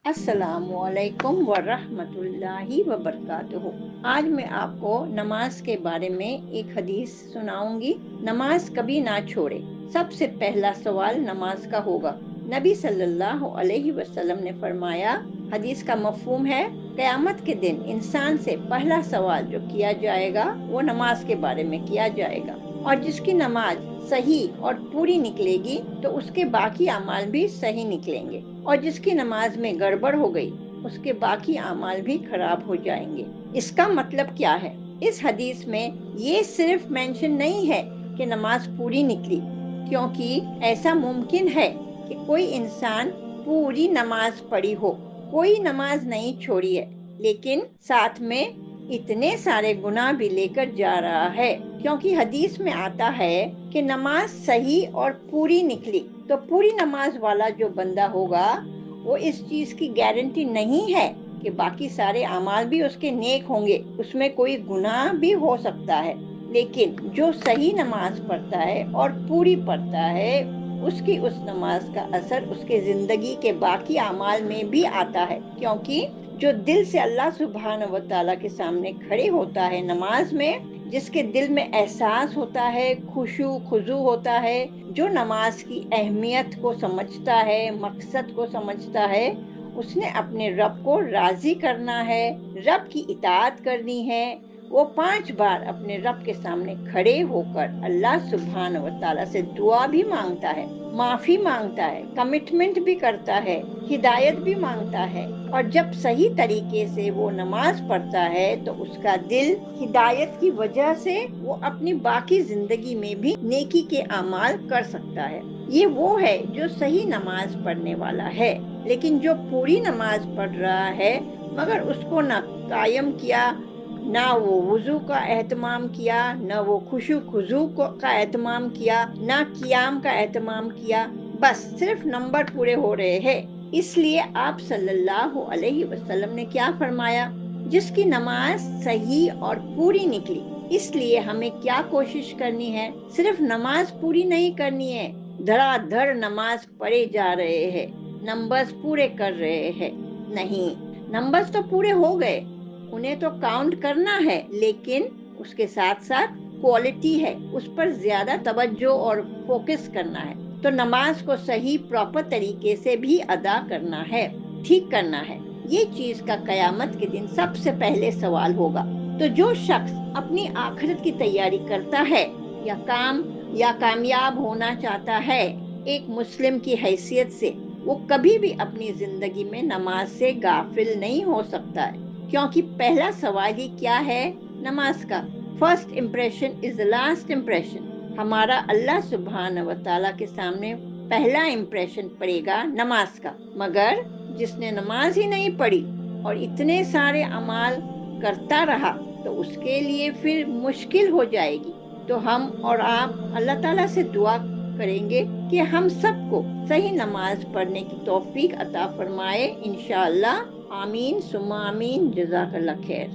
अस्सलामुअलैकुम वरहमतुल्लाहि वबरकातुहू। आज मैं आपको नमाज के बारे में एक हदीस सुनाऊंगी। नमाज कभी ना छोड़े। सबसे पहला सवाल नमाज का होगा। नबी सल्लल्लाहु अलैहि वसल्लम ने फरमाया, हदीस का मफहूम है, क़यामत के दिन इंसान से पहला सवाल जो किया जाएगा वो नमाज के बारे में किया जाएगा, और जिसकी नमाज सही और पूरी निकलेगी तो उसके बाकी अमाल भी सही निकलेंगे, और जिसकी नमाज में गड़बड़ हो गई उसके बाकी अमाल भी खराब हो जाएंगे। इसका मतलब क्या है? इस हदीस में ये सिर्फ मेंशन नहीं है कि नमाज पूरी निकली, क्योंकि ऐसा मुमकिन है कि कोई इंसान पूरी नमाज पढ़ी हो, कोई नमाज नहीं छोड़ी है, लेकिन साथ में इतने सारे गुनाह भी लेकर जा रहा है। क्योंकि हदीस में आता है कि नमाज सही और पूरी निकली तो पूरी नमाज वाला जो बंदा होगा वो इस चीज की गारंटी नहीं है कि बाकी सारे अमाल भी उसके नेक होंगे, उसमें कोई गुनाह भी हो सकता है। लेकिन जो सही नमाज पढ़ता है और पूरी पढ़ता है, उसकी उस नमाज का असर उसके जिंदगी के बाकी अमाल में भी आता है। क्योंकि जो दिल से अल्लाह सुब्हान व तआला के सामने खड़े होता है नमाज में, जिसके दिल में एहसास होता है, खुशू खुजू होता है, जो नमाज की अहमियत को समझता है, मकसद को समझता है, उसने अपने रब को राजी करना है, रब की इताअत करनी है। वो 5 बार अपने रब के सामने खड़े होकर अल्लाह सुब्हान व तआला से दुआ भी मांगता है, माफी मांगता है, कमिटमेंट भी करता है, हिदायत भी मांगता है। और जब सही तरीके से वो नमाज पढ़ता है तो उसका दिल हिदायत की वजह से वो अपनी बाकी जिंदगी में भी नेकी के अमाल कर सकता है। ये वो है जो सही नमाज पढ़ने वाला है। लेकिन जो पूरी नमाज पढ़ रहा है मगर उसको ना कायम किया, ना वो वुजू का एहतमाम किया, ना वो खुशू खुजू का एहतमाम किया, ना कियाम का एहतमाम किया, बस सिर्फ नंबर पूरे हो रहे हैं। इसलिए आप सल्लल्लाहु अलैहि वसल्लम ने क्या फरमाया? जिसकी नमाज सही और पूरी निकली। इसलिए हमें क्या कोशिश करनी है? सिर्फ नमाज पूरी नहीं करनी है, धड़ाधड़ नमाज पढ़े जा रहे हैं, नंबर्स पूरे कर रहे हैं। नहीं, नंबर्स तो पूरे हो गए, उन्हें तो काउंट करना है, लेकिन उसके साथ साथ क्वालिटी है, उस पर ज्यादा तवज्जो और फोकस करना है। तो नमाज को सही प्रॉपर तरीके से भी अदा करना है, ठीक करना है। ये चीज का कयामत के दिन सबसे पहले सवाल होगा। तो जो शख्स अपनी आखिरत की तैयारी करता है या कामयाब होना चाहता है एक मुस्लिम की हैसियत से, वो कभी भी अपनी जिंदगी में नमाज से गाफिल नहीं हो सकता है। क्योंकि पहला सवाल ही क्या है नमाज का? First impression is the last impression. हमारा अल्लाह सुब्हान व तआला के सामने पहला इम्प्रेशन पड़ेगा नमाज का। मगर जिसने नमाज ही नहीं पढ़ी और इतने सारे अमाल करता रहा तो उसके लिए फिर मुश्किल हो जाएगी। तो हम और आप अल्लाह ताला से दुआ करेंगे कि हम सबको सही नमाज पढ़ने की तौफीक अता फरमाए, इंशाअल्लाह। आमीन सुम्मा आमीन। जज़ाकल्लाह खैर।